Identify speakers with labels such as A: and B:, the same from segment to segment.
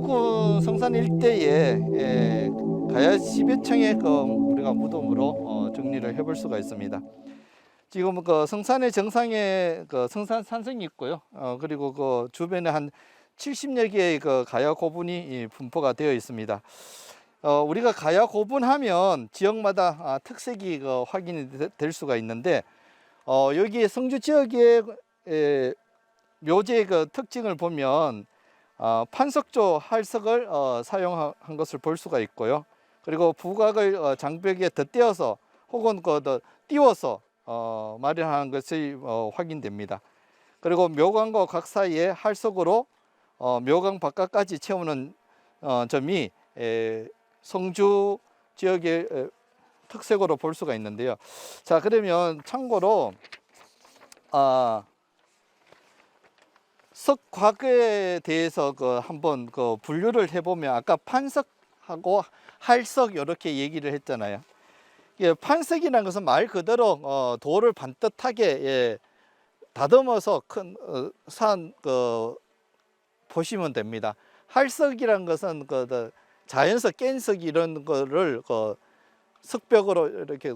A: 북구 성산 일대에 가야 10여 층의 우리가 무덤으로 정리를 해볼 수가 있습니다. 지금 성산의 정상에 성산 산성이 있고요. 그리고 주변에 한 70여 개의 가야 고분이 분포가 되어 있습니다. 우리가 가야 고분하면 지역마다 특색이 확인이 될 수가 있는데, 여기 성주 지역의 묘지의 특징을 보면 판석조 할석을 사용한 것을 볼 수가 있고요. 그리고 부각을 장벽에 덧대어서 혹은 띄워서 마련하는 것이 확인됩니다. 그리고 묘강과 각 사이에 할석으로 묘강 바깥까지 채우는 점이 성주 지역의 특색으로 볼 수가 있는데요. 자, 그러면 참고로 석곽에 대해서 한번 분류를 해보면, 아까 판석하고 할석 이렇게 얘기를 했잖아요. 판석이라는 것은 말 그대로 돌을 반듯하게 다듬어서 큰 산 보시면 됩니다. 할석이라는 것은 자연석, 깬석 이런 거를 석벽으로 이렇게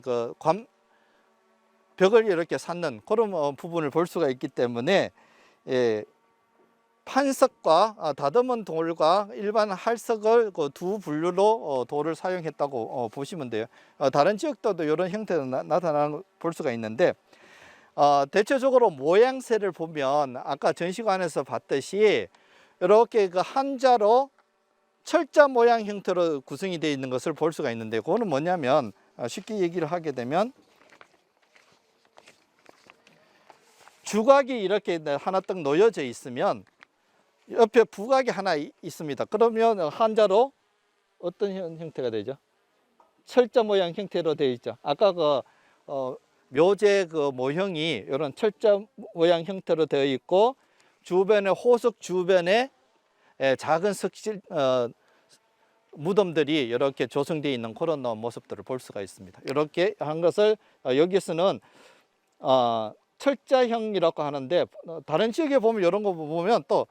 A: 벽을 이렇게 쌓는 그런 부분을 볼 수가 있기 때문에, 판석과 다듬은 돌과 일반 할석을 두 분류로 돌을 사용했다고 보시면 돼요. 다른 지역도 이런 형태로 나타나는 걸 볼 수가 있는데, 대체적으로 모양새를 보면 아까 전시관에서 봤듯이 이렇게 한자로 철자 모양 형태로 구성이 되어 있는 것을 볼 수가 있는데, 그거는 뭐냐면, 쉽게 얘기를 하게 되면 주각이 이렇게 하나 딱 놓여져 있으면 옆에 부각이 하나 있습니다. 그러면 한자로 어떤 형태가 되죠? 철자 모양 형태로 되어 있죠. 아까 묘제 모형이 이런 철자 모양 형태로 되어 있고, 주변에 호석 주변에 작은 석실 무덤들이 이렇게 조성되어 있는 그런 모습들을 볼 수가 있습니다. 이렇게 한 것을 여기서는 철자형이라고 하는데, 다른 지역에 보면 이런 거 보면 또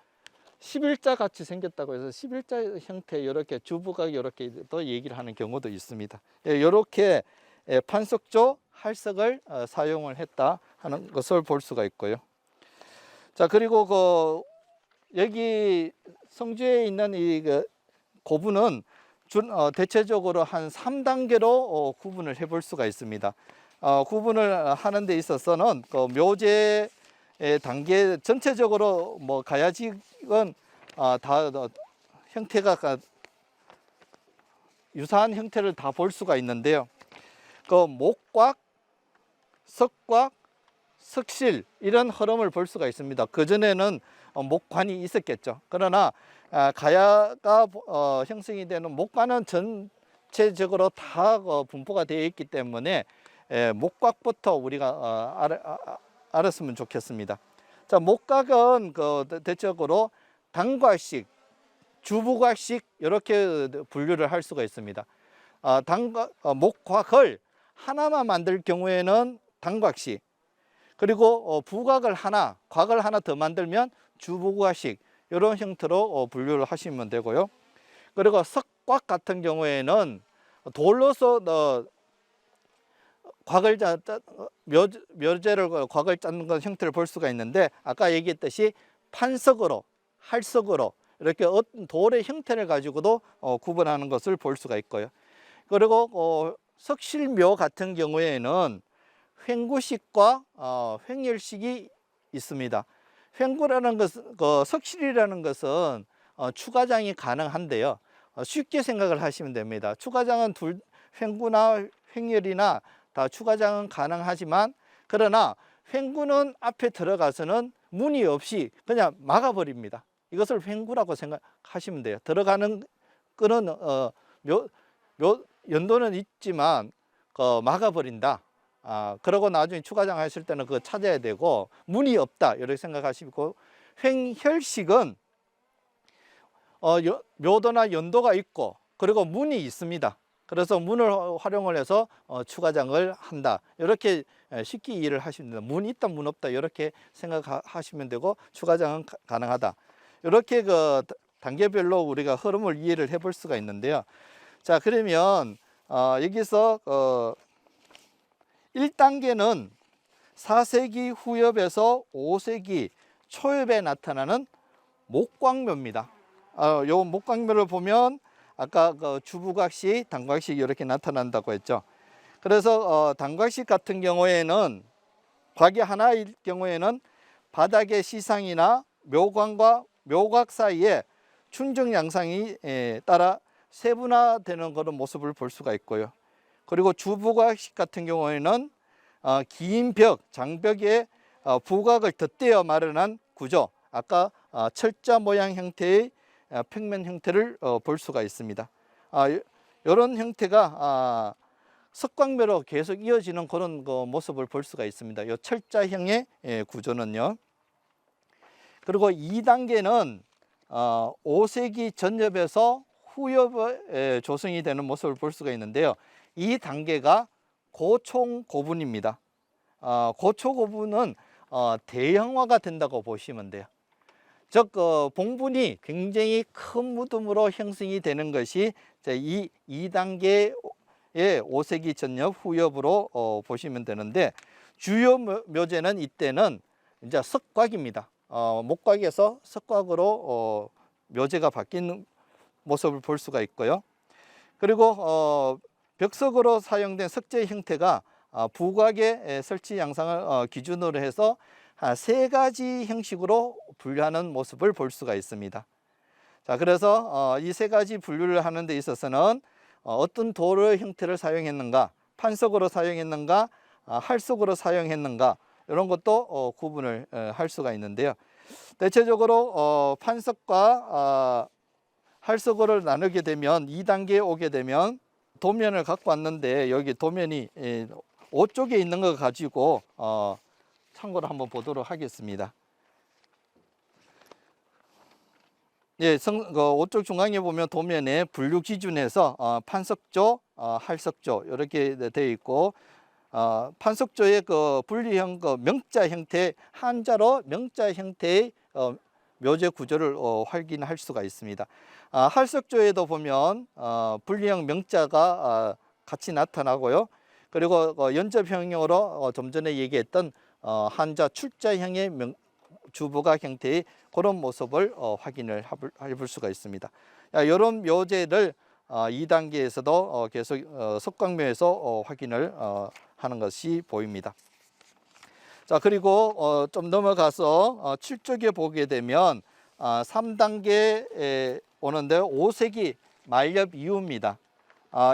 A: 11자 같이 생겼다고 해서 11자 형태 이렇게 주부각이 이렇게 또 얘기를 하는 경우도 있습니다. 이렇게 판석조 할석을 사용을 했다 하는 것을 볼 수가 있고요. 자, 그리고 여기 성주에 있는 이 고분은 대체적으로 한 3단계로 구분을 해볼 수가 있습니다. 구분을 하는 데 있어서는 묘제 단계 전체적으로 가야직은 다 형태가 유사한 형태를 다 볼 수가 있는데요. 목곽, 석곽, 석실 이런 흐름을 볼 수가 있습니다. 그전에는 목관이 있었겠죠. 그러나 가야가 형성이 되는 목관은 전체적으로 다 분포가 되어 있기 때문에 목곽부터 우리가 알았으면 좋겠습니다. 자, 목곽은 대체적으로 단곽식, 주부곽식 이렇게 분류를 할 수가 있습니다. 목곽을 하나만 만들 경우에는 단곽식, 그리고 부곽을 곽을 하나 더 만들면 주부곽식 이런 형태로 분류를 하시면 되고요. 그리고 석곽 같은 경우에는 돌로서 묘제를 곽을 짜는 건 형태를 볼 수가 있는데, 아까 얘기했듯이 판석으로, 할석으로 이렇게 돌의 형태를 가지고도 구분하는 것을 볼 수가 있고요. 그리고 석실묘 같은 경우에는 횡구식과 횡열식이 있습니다. 횡구라는 것은, 석실이라는 것은 추가장이 가능한데요. 쉽게 생각을 하시면 됩니다. 추가장은 횡구나 횡열이나 다 추가장은 가능하지만, 그러나 횡구는 앞에 들어가서는 문이 없이 그냥 막아버립니다. 이것을 횡구라고 생각하시면 돼요. 들어가는 끈은 연도는 있지만 막아버린다. 그러고 나중에 추가장 하실 때는 그거 찾아야 되고, 문이 없다 이렇게 생각하시고, 횡혈식은 묘도나 연도가 있고 그리고 문이 있습니다. 그래서 문을 활용을 해서 추가장을 한다, 이렇게 쉽게 이해를 하시면 됩니다. 문 있다 문 없다 이렇게 생각하시면 되고, 추가장은 가능하다, 이렇게 단계별로 우리가 흐름을 이해를 해볼 수가 있는데요. 자, 그러면 여기서 1단계는 4세기 후엽에서 5세기 초엽에 나타나는 목광묘입니다. 요 목광묘를 보면 아까 그 주부각식, 단각식 이렇게 나타난다고 했죠. 그래서 단각식 같은 경우에는 곽이 하나일 경우에는 바닥의 시상이나 묘광과 묘각 사이에 충정 양상이 따라 세분화되는 그런 모습을 볼 수가 있고요. 그리고 주부각식 같은 경우에는 긴 벽, 장벽에 부각을 덧대어 마련한 구조, 아까 철자 모양 형태의 평면 형태를 볼 수가 있습니다. 이런 형태가 석광묘로 계속 이어지는 그런 모습을 볼 수가 있습니다. 이 철자형의 구조는요. 그리고 2단계는 5세기 전엽에서 후엽에 조성이 되는 모습을 볼 수가 있는데요. 이 단계가 고총고분입니다. 고초고분은 대형화가 된다고 보시면 돼요. 즉 봉분이 굉장히 큰 무덤으로 형성이 되는 것이 이 2단계의 5세기 전엽 후엽으로 보시면 되는데, 주요 묘제는 이때는 이제 석곽입니다. 목곽에서 석곽으로 묘제가 바뀐 모습을 볼 수가 있고요. 그리고 벽석으로 사용된 석재 형태가 부곽의 설치 양상을 기준으로 해서 3가지 형식으로 분류하는 모습을 볼 수가 있습니다. 자, 그래서 이 3가지 분류를 하는 데 있어서는 어떤 도로의 형태를 사용했는가, 판석으로 사용했는가, 할석으로 사용했는가, 이런 것도 구분을 할 수가 있는데요. 대체적으로 판석과 할석으를 나누게 되면 2단계에 오게 되면 도면을 갖고 왔는데, 여기 도면이 5쪽에 있는 거 가지고 참고로 한번 보도록 하겠습니다. 예, 5쪽 중앙에 보면 도면에 분류 기준에서 판석조, 할석조 이렇게 되어 있고, 판석조의 그 분리형 명자 형태, 한자로 명자 형태의 묘제 구조를 확인할 수가 있습니다. 할석조에도 보면 분리형 명자가 같이 나타나고요. 그리고 연접형으로 좀 전에 얘기했던 한자 출자형의 주부각 형태의 그런 모습을 확인을 해볼 수가 있습니다. 이런 묘제를 2단계에서도 계속 석광묘에서 확인을 하는 것이 보입니다. 자, 그리고 좀 넘어가서 7쪽에 보게 되면 3단계에 오는데 5세기 말엽 이후입니다.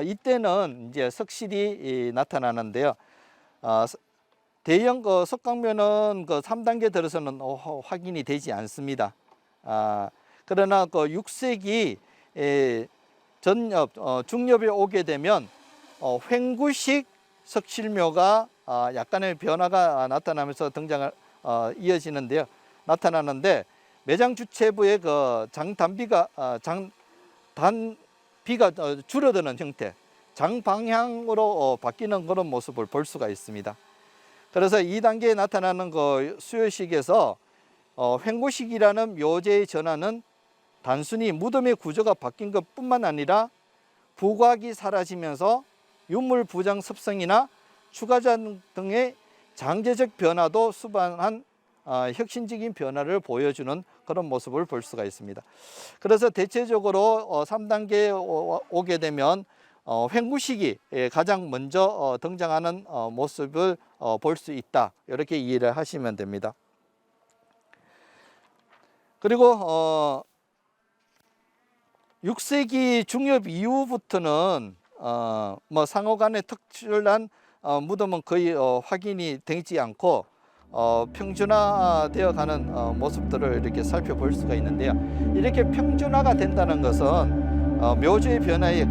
A: 이때는 이제 석실이 나타나는데요. 대형 석광묘는 3단계 들어서는 확인이 되지 않습니다. 그러나 6세기 전엽, 중엽에 오게 되면 횡구식 석실묘가 약간의 변화가 나타나면서 이어지는데요. 나타나는데, 매장 주체부의 장단비가 줄어드는 형태, 장방향으로 바뀌는 그런 모습을 볼 수가 있습니다. 그래서 2단계에 나타나는 수요식에서 횡구식이라는 묘제의 전환은 단순히 무덤의 구조가 바뀐 것뿐만 아니라 부곽이 사라지면서 유물 부장 습성이나 추가장 등의 장제적 변화도 수반한 혁신적인 변화를 보여주는 그런 모습을 볼 수가 있습니다. 그래서 대체적으로 3단계에 오게 되면 횡구식이 가장 먼저 등장하는 모습을 볼 수 있다, 이렇게 이해를 하시면 됩니다. 그리고 6세기 중엽 이후부터는 상호 간의 특출난 무덤은 거의 확인이 되지 않고 평준화되어 가는 모습들을 이렇게 살펴볼 수가 있는데요. 이렇게 평준화가 된다는 것은 묘주의 변화에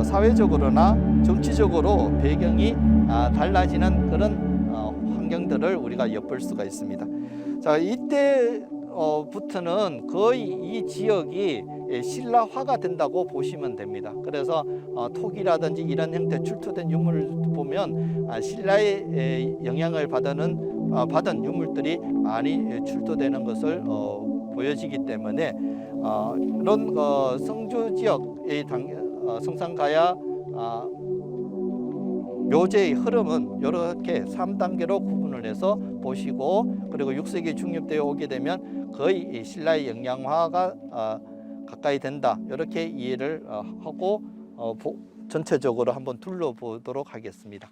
A: 사회적으로나 정치적으로 배경이 달라지는 그런 환경들을 우리가 엿볼 수가 있습니다. 자, 이때부터는 거의 이 지역이 신라화가 된다고 보시면 됩니다. 그래서 톡이라든지 이런 형태 출토된 유물을 보면 신라의 영향을 받은 유물들이 많이 출토되는 것을 보여지기 때문에 이런 성주 지역의 성산가야 묘제의 흐름은 이렇게 3단계로 구분을 해서 보시고, 그리고 6세기 중엽대에 오게 되면 거의 신라의 영향화가 가까이 된다, 이렇게 이해를 하고 전체적으로 한번 둘러보도록 하겠습니다.